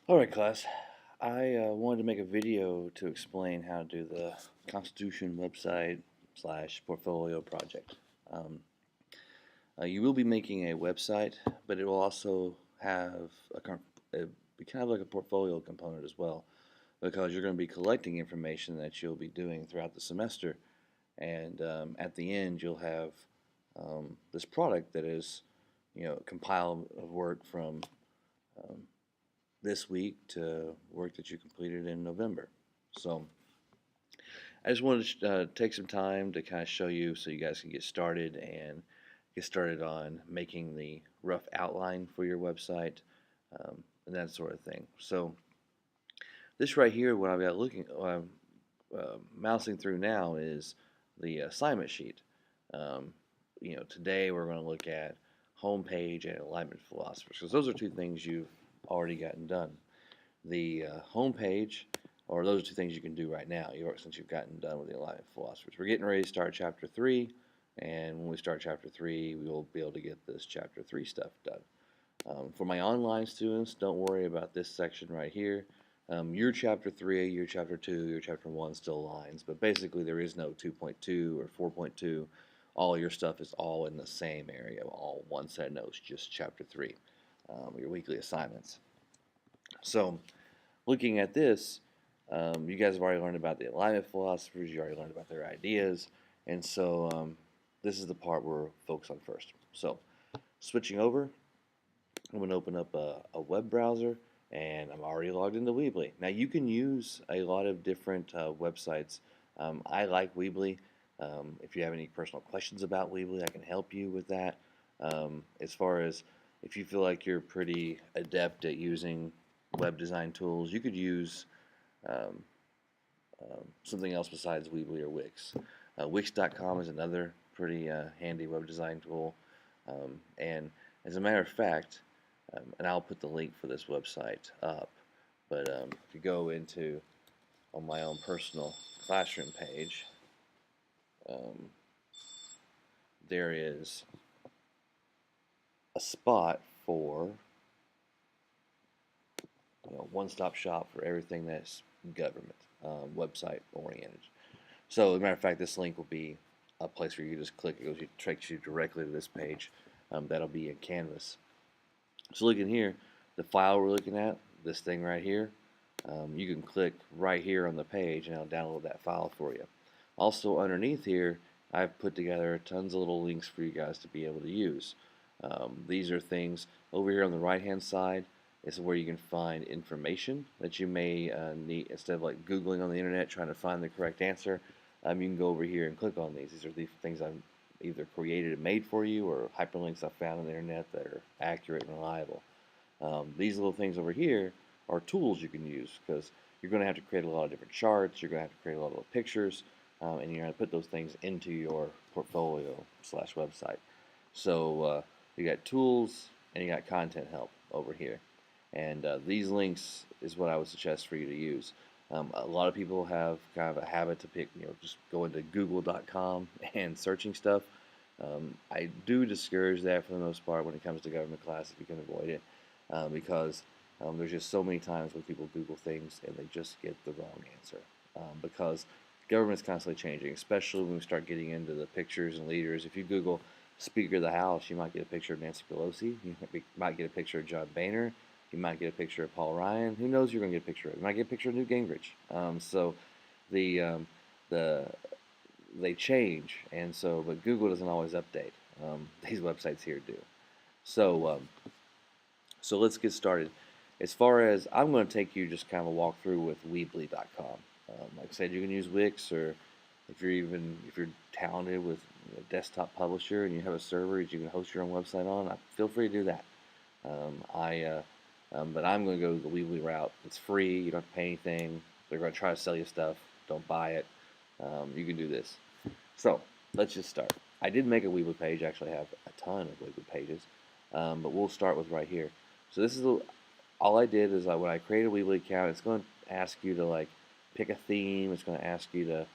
Alright class, I wanted to make a video to explain how to do the Constitution website slash portfolio project. Um, you will be making a website, but it will also have be kind of like a portfolio component as well, because you're going to be collecting information that you'll be doing throughout the semester, and at the end you'll have this product that is, compiled of work from um, this week to work that you completed in November. So I just wanted to take some time to kind of show you so you guys can get started on making the rough outline for your website, and that sort of thing. So this right here, what I've got mousing through now is the assignment sheet. Um, Today we're going to look at homepage and alignment philosophers, because those are two things you've already gotten done. The homepage, or those are two things you can do right now, since you've gotten done with the alignment philosophers. We're getting ready to start chapter 3, and when we start chapter 3, we will be able to get this chapter 3 stuff done. For my online students, don't worry about this section right here. Your chapter 3, your chapter 2, your chapter 1 still aligns, but basically there is no 2.2 or 4.2. All your stuff is all in the same area, all one set of notes, just chapter 3, your weekly assignments. So, looking at this, you guys have already learned about the alignment philosophers, you already learned about their ideas, and so this is the part we're focused on first. So, switching over, I'm going to open up a web browser, and I'm already logged into Weebly. Now, you can use a lot of different websites. I like Weebly. If you have any personal questions about Weebly, I can help you with that. As far as if you feel like you're pretty adept at using web design tools, you could use um, something else besides Weebly or Wix. Wix.com is another pretty handy web design tool. And as a matter of fact, and I'll put the link for this website up, but if you go into on my own personal classroom page, um, there is a spot for one-stop shop for everything that's government, website oriented. So, as a matter of fact, this link will be a place where you just click, it takes you directly to this page. That'll be in Canvas. So, looking here, the file we're looking at, this thing right here, you can click right here on the page and it'll download that file for you. Also, underneath here, I've put together tons of little links for you guys to be able to use. These are things over here on the right hand side. This is where you can find information that you may need. Instead of like Googling on the internet trying to find the correct answer, you can go over here and click on these. These are the things I've either created and made for you, or hyperlinks I found on the internet that are accurate and reliable. These little things over here are tools you can use, because you're going to have to create a lot of different charts, you're going to have to create a lot of pictures, and you're going to put those things into your portfolio slash website. So you got tools and you got content help over here. And these links is what I would suggest for you to use. A lot of people have kind of a habit to pick, just go into google.com and searching stuff. I do discourage that for the most part when it comes to government classes if you can avoid it, because there's just so many times when people Google things and they just get the wrong answer, because government's constantly changing, especially when we start getting into the pictures and leaders. If you Google Speaker of the House, you might get a picture of Nancy Pelosi, you might get a picture of John Boehner, you might get a picture of Paul Ryan. Who knows you're going to get a picture of? You might get a picture of Newt Gingrich. So the they change, and so but Google doesn't always update. These websites here do. So so let's get started. As far as I'm going to take you just kind of a walkthrough with Weebly.com. Like I said, you can use Wix, or if you're talented with a desktop publisher and you have a server that you can host your own website on, feel free to do that. But I'm going to go the Weebly route. It's free. You don't have to pay anything. They're going to try to sell you stuff. Don't buy it. You can do this. So let's just start. I did make a Weebly page. I actually have a ton of Weebly pages, but we'll start with right here. So this is all I did is when I create a Weebly account, it's going to ask you to like pick a theme. It's going to ask you to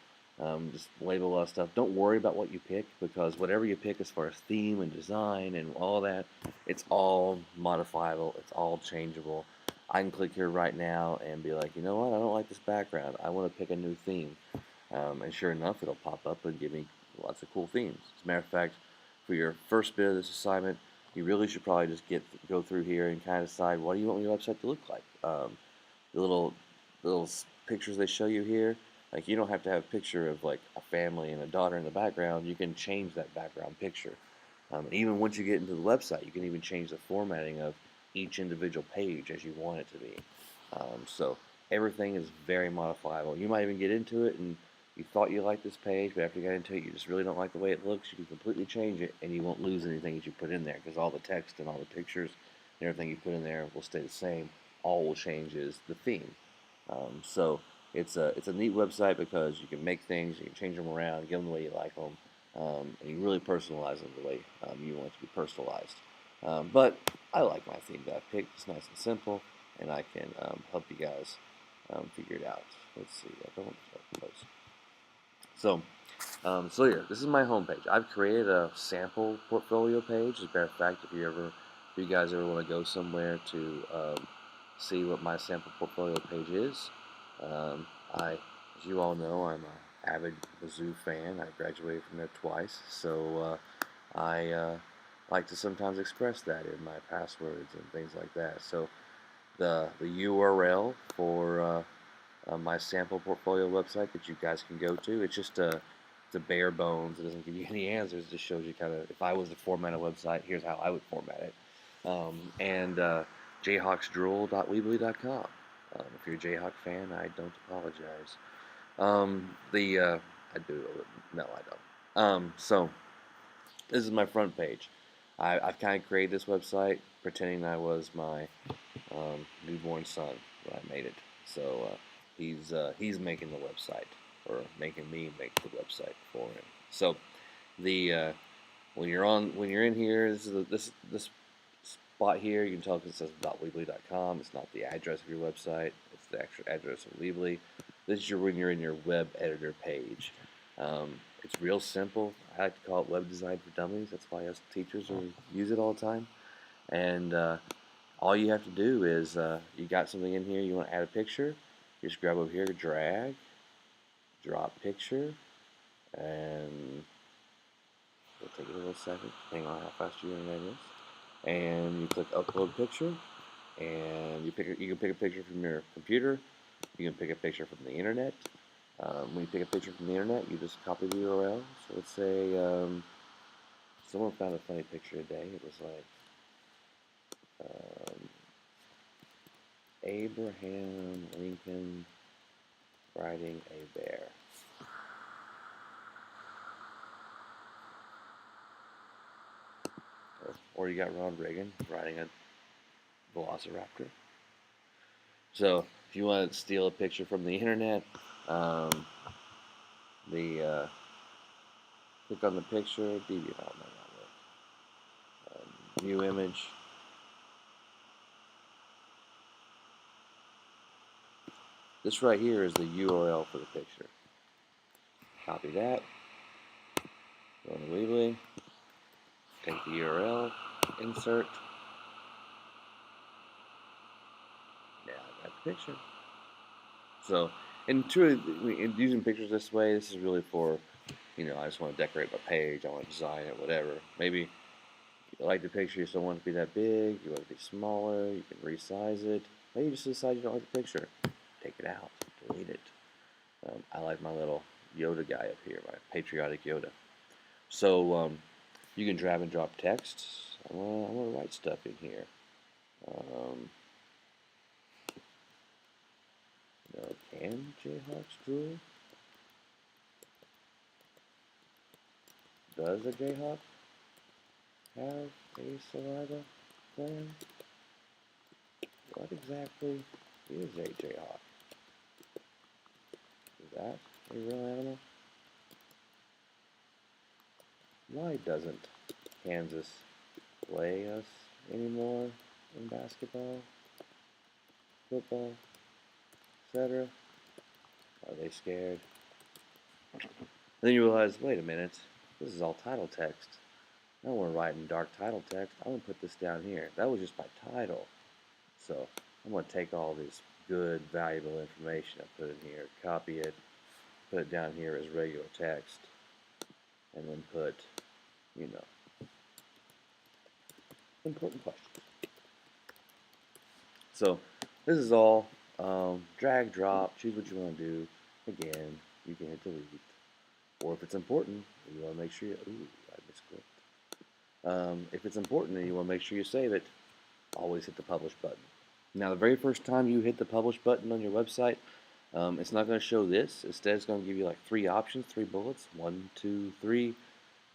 just label a lot of stuff. Don't worry about what you pick, because whatever you pick as far as theme and design and all that, it's all modifiable. It's all changeable. I can click here right now and be like, you know what, I don't like this background. I want to pick a new theme. And sure enough, it'll pop up and give me lots of cool themes. As a matter of fact, for your first bit of this assignment, you really should probably just go through here and kind of decide what do you want your website to look like. The little pictures they show you here, like you don't have to have a picture of like a family and a daughter in the background. You can change that background picture. And even once you get into the website, you can even change the formatting of each individual page as you want it to be. So everything is very modifiable. You might even get into it and you thought you liked this page, but after you got into it, you just really don't like the way it looks. You can completely change it, and you won't lose anything that you put in there because all the text and all the pictures and everything you put in there will stay the same. All will change is the theme. So it's a neat website because you can make things, you can change them around, give them the way you like them, and you really personalize them the way you want it to be personalized. But I like my theme that I picked. It's nice and simple, and I can help you guys figure it out. Let's see. I don't want to post. So here, this is my homepage. I've created a sample portfolio page. As a matter of fact, if you guys ever want to go somewhere to see what my sample portfolio page is, as you all know, I'm an avid Mizzou fan. I graduated from there twice, so I like to sometimes express that in my passwords and things like that. So the URL for my sample portfolio website that you guys can go to. It's just it's a bare bones. It doesn't give you any answers. It just shows you kind of if I was to format a website, here's how I would format it. And jayhawksdrool.weebly.com. If you're a Jayhawk fan, I don't apologize. I do. No, I don't. So this is my front page. I've kind of created this website pretending I was my newborn son when I made it. So he's making the website or making me make the website for him. So the when you're in here, this spot here, you can tell because it says .weebly.com. It's not the address of your website. It's the actual address of Weebly. This is when you're in your web editor page. It's real simple. I like to call it web design for dummies. That's why us teachers use it all the time. And all you have to do is you got something in here. You want to add a picture. You just grab over here, drag, drop picture, and it'll take it a little second, depending on how fast your internet is. And you click upload picture, and you can pick a picture from your computer. You can pick a picture from the internet. When you pick a picture from the internet, you just copy the URL. So let's say someone found a funny picture today. It was like Abraham Lincoln riding a bear. Or you got Ronald Reagan riding a velociraptor. So if you want to steal a picture from the internet, click on the picture, new image. This right here is the URL for the picture. Copy that. Go to Weebly. Take the URL. Insert. Now I got the picture. So, and truly, using pictures this way, this is really for, I just want to decorate my page. I want to design it, whatever. Maybe you like the picture, you don't want it to be that big. You want it to be smaller. You can resize it. Maybe you just decide you don't like the picture. Take it out. Delete it. I like my little Yoda guy up here, my patriotic Yoda. So you can drag and drop text. I want to write stuff in here. Can Jayhawks drool? Does a Jayhawk have a saliva gland? What exactly is a Jayhawk? Is that a real animal? Why doesn't Kansas play us anymore in basketball, football, etc.? Are they scared? Then you realize, wait a minute, this is all title text. I don't want to write in dark title text. I want to put this down here. That was just my title. So I'm going to take all this good, valuable information I put in here, copy it, put it down here as regular text, and then put, you know, important questions. So this is all drag, drop, choose what you want to do. Again, you can hit delete. Or if it's important, you want to make sure you, ooh, I misclicked. If it's important and you want to make sure you save it, always hit the publish button. Now, the very first time you hit the publish button on your website, it's not going to show this. Instead, it's going to give you like 3 options, 3 bullets, 1, 2, 3.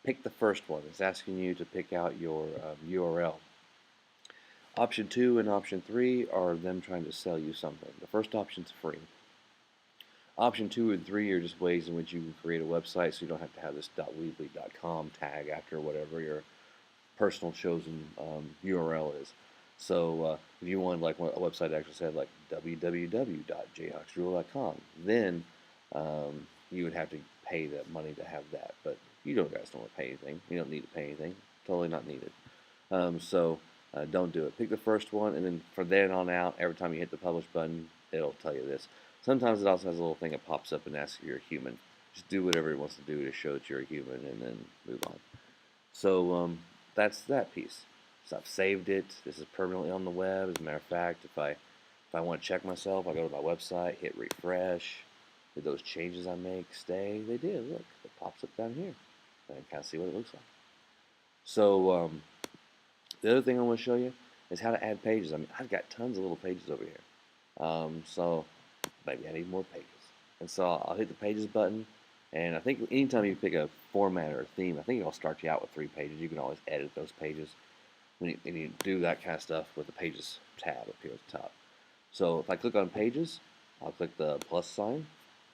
Pick the first one. It's asking you to pick out your URL. Option 2 and option 3 are them trying to sell you something. The first option's free. Option 2 and 3 are just ways in which you can create a website so you don't have to have this .weebly.com tag after whatever your personal chosen URL is. So if you wanted like a website that actually said like www.jayhawksdrill.com, then you would have to pay that money to have that. But you guys don't want to pay anything. You don't need to pay anything. Totally not needed. Don't do it. Pick the first one, and then from then on out, every time you hit the publish button, it'll tell you this. Sometimes it also has a little thing that pops up and asks if you're a human. Just do whatever it wants to do to show that you're a human, and then move on. So that's that piece. So I've saved it. This is permanently on the web. As a matter of fact, if I want to check myself, I go to my website, hit refresh. Did those changes I make stay? They did. Look, it pops up down here. I can kind of see what it looks like. So the other thing I want to show you is how to add pages. I mean, I've got tons of little pages over here. So maybe I need more pages. And so I'll hit the pages button. And I think anytime you pick a format or a theme, I think it'll start you out with 3 pages. You can always edit those pages. And you do that kind of stuff with the pages tab up here at the top. So if I click on pages, I'll click the plus sign.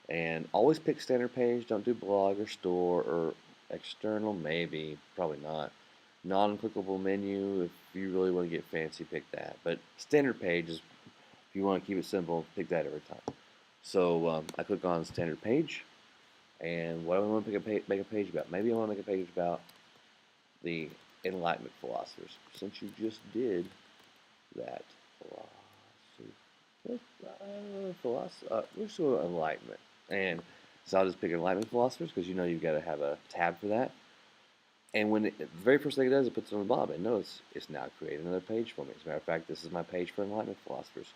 And always pick standard page. Don't do blog or store or external, maybe, probably not. Non-clickable menu, if you really want to get fancy, pick that. But standard page is, if you want to keep it simple, pick that every time. So I click on standard page. And what do I want to make a page about? Maybe I want to make a page about the Enlightenment philosophers, since you just did that we're sort of Enlightenment. And so I'll just pick Enlightenment philosophers because you know you've got to have a tab for that. And when the very first thing it does, it puts it on the bottom. And notice it's now created another page for me. As a matter of fact, this is my page for Enlightenment philosophers.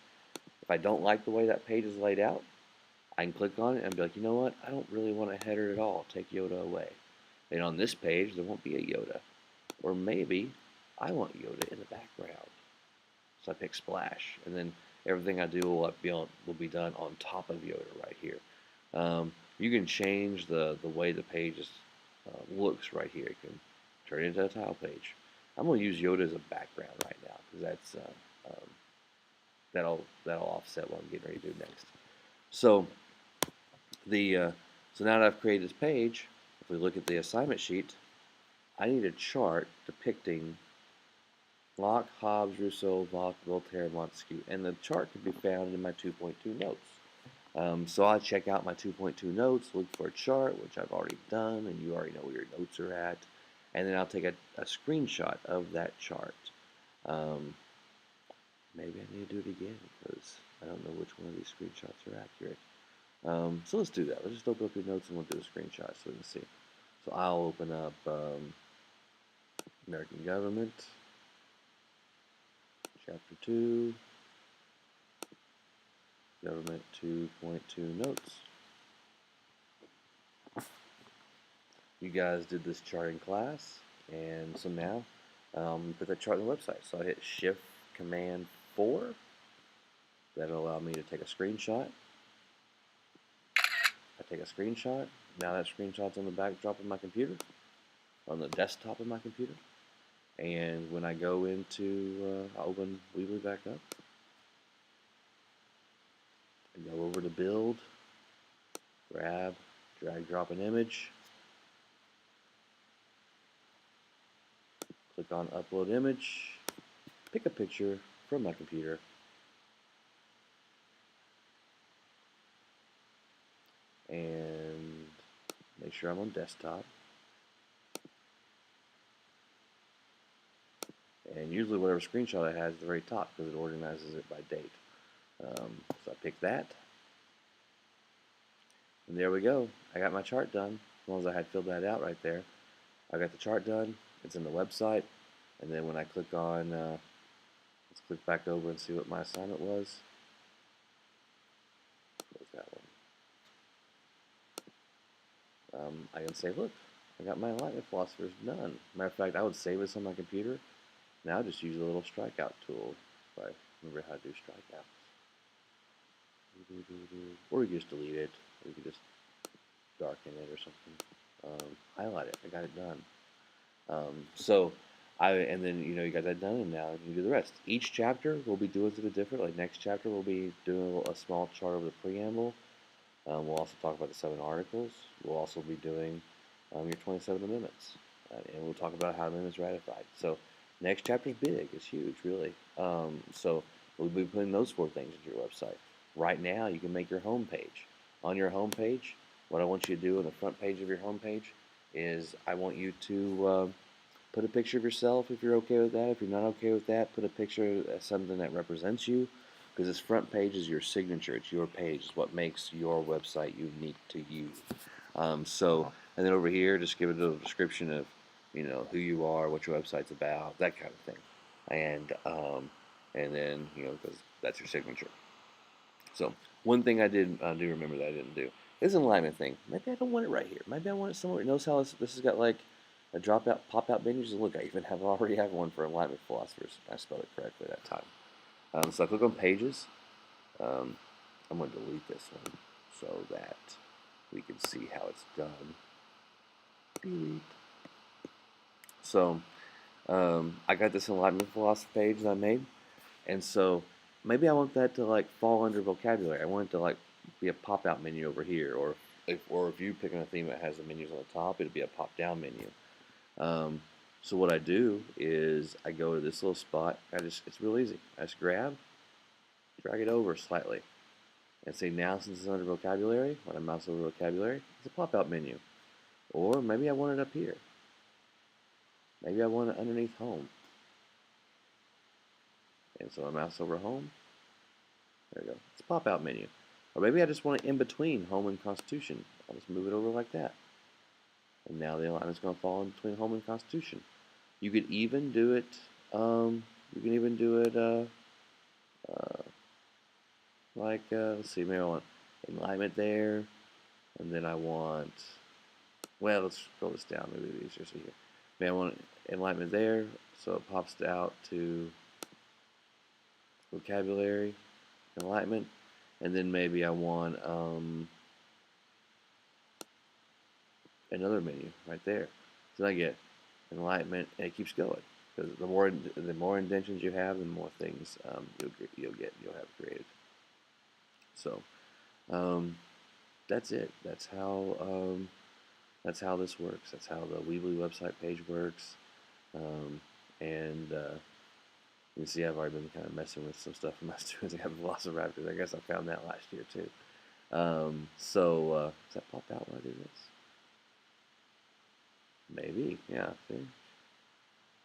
If I don't like the way that page is laid out, I can click on it and be like, you know what? I don't really want a header at all. Take Yoda away. And on this page, there won't be a Yoda. Or maybe I want Yoda in the background. So I pick Splash. And then everything I do will be done on top of Yoda right here. You can change the way the page looks right here. You can turn it into a tile page. I'm going to use Yoda as a background right now because that'll offset what I'm getting ready to do next. So so now that I've created this page, if we look at the assignment sheet, I need a chart depicting Locke, Hobbes, Rousseau, Voltaire, Montesquieu, and the chart can be found in my 2.2 notes. So I check out my 2.2 notes, look for a chart, which I've already done, and you already know where your notes are at, and then I'll take a screenshot of that chart. Maybe I need to do it again because I don't know which one of these screenshots are accurate. So let's do that. Let's just open up your notes and we'll do a screenshot so we can see. So I'll open up American Government, Chapter 2, Government 2.2 Notes. You guys did this chart in class, and so now put that chart on the website. So I hit Shift Command 4. That'll allow me to take a screenshot. I take a screenshot. Now that screenshot's on the backdrop of my computer, on the desktop of my computer. And when I go into, I open Weebly back up. I go over to Build, grab, drag, drop an image. Click on Upload Image. Pick a picture from my computer. And make sure I'm on desktop. And usually whatever screenshot I have is at the very top because it organizes it by date. So I picked that, and there we go. I got my chart done. As long as I had filled that out right there, I got the chart done. It's in the website, and then when I click on, let's click back over and see what my assignment was. What was that one? I can say, look, I got my Enlightenment Philosophers done. Matter of fact, I would save this on my computer. Now just use a little strikeout tool if I remember how to do strikeouts. Or you can just delete it, or you can just darken it or something. Highlight it. I got it done. And then you got that done, and now you can do the rest. Each chapter we'll be doing something different. Like next chapter we'll be doing a small chart of the preamble. We'll also talk about the 7 articles. We'll also be doing your 27 amendments, and we'll talk about how amendments ratified. So next chapter is big. It's huge, really. So we'll be putting those 4 things into your website. Right now, you can make your home page. On your home page, what I want you to do on the front page of your home page is I want you to put a picture of yourself if you're okay with that. If you're not okay with that, put a picture of something that represents you, because this front page is your signature. It's your page. It's what makes your website unique to you. And then over here, just give it a little description of, who you are, what your website's about, that kind of thing. And then, because that's your signature. So one thing I do remember that I didn't do is an alignment thing. Maybe I don't want it right here. Maybe I want it somewhere. Notice how this has got like a pop-out menu. Just look, I even already have one for Enlightenment Philosophers. I spelled it correctly that time. So I click on Pages. I'm going to delete this one so that we can see how it's done. Delete. So I got this Enlightenment Philosophy page that I made, and so maybe I want that to like fall under vocabulary. I want it to like be a pop-out menu over here, or if you pick on a theme that has the menus on the top, it'll be a pop-down menu. So what I do is I go to this little spot. It's real easy. I just drag it over slightly, and say now since it's under vocabulary, when I mouse over vocabulary, it's a pop-out menu. Or maybe I want it up here. Maybe I want it underneath home. And so I mouse over home. There we go. It's a pop-out menu. Or maybe I just want it in between home and Constitution. I'll just move it over like that. And now the alignment's going to fall in between home and Constitution. You could even do it. Let's see. Maybe I want alignment there, and then I want. Well, let's scroll this down. Maybe it'll be easier to see here. Maybe I want enlightenment there, so it pops out to vocabulary, enlightenment, and then maybe I want another menu right there. So I get enlightenment, and it keeps going, because the more indentions you have, the more things you'll have created. So that's it. That's how this works. That's how the Weebly website page works. You can see I've already been kind of messing with some stuff in my students. I have Velociraptors. I guess I found that last year too. Does that pop out when I do this? Maybe, yeah. See.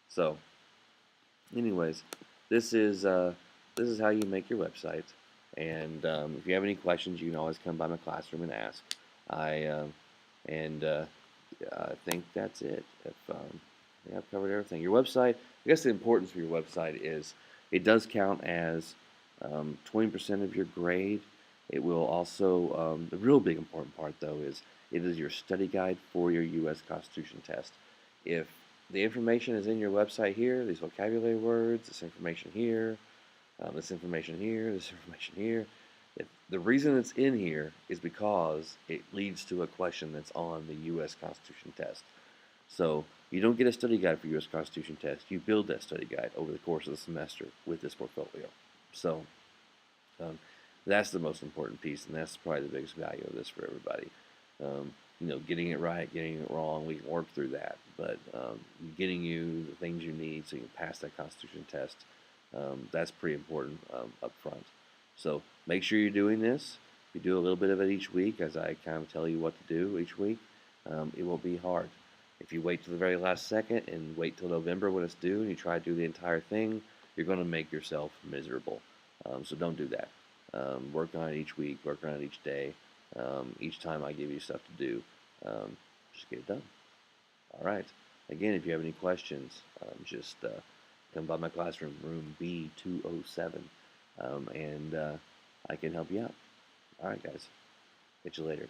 So, anyways, this is how you make your website. And if you have any questions, you can always come by my classroom and ask. I think that's it. I think I've covered everything. Your website, I guess the importance of your website is it does count as 20% of your grade. It will also, the real big important part though is it is your study guide for your U.S. Constitution test. If the information is in your website here, these vocabulary words, this information here, this information here, this information here, the reason it's in here is because it leads to a question that's on the U.S. Constitution test. So you don't get a study guide for U.S. Constitution test. You build that study guide over the course of the semester with this portfolio. So that's the most important piece, and that's probably the biggest value of this for everybody. Getting it right, getting it wrong, we can work through that. But getting you the things you need so you can pass that Constitution test, that's pretty important up front. So make sure you're doing this. If you do a little bit of it each week, as I kind of tell you what to do each week, it will be hard. If you wait till the very last second and wait till November when it's due and you try to do the entire thing, you're going to make yourself miserable. So don't do that. Work on it each week, work on it each day. Each time I give you stuff to do, just get it done. All right. Again, if you have any questions, just come by my classroom, room B207, and I can help you out. All right, guys. Catch you later.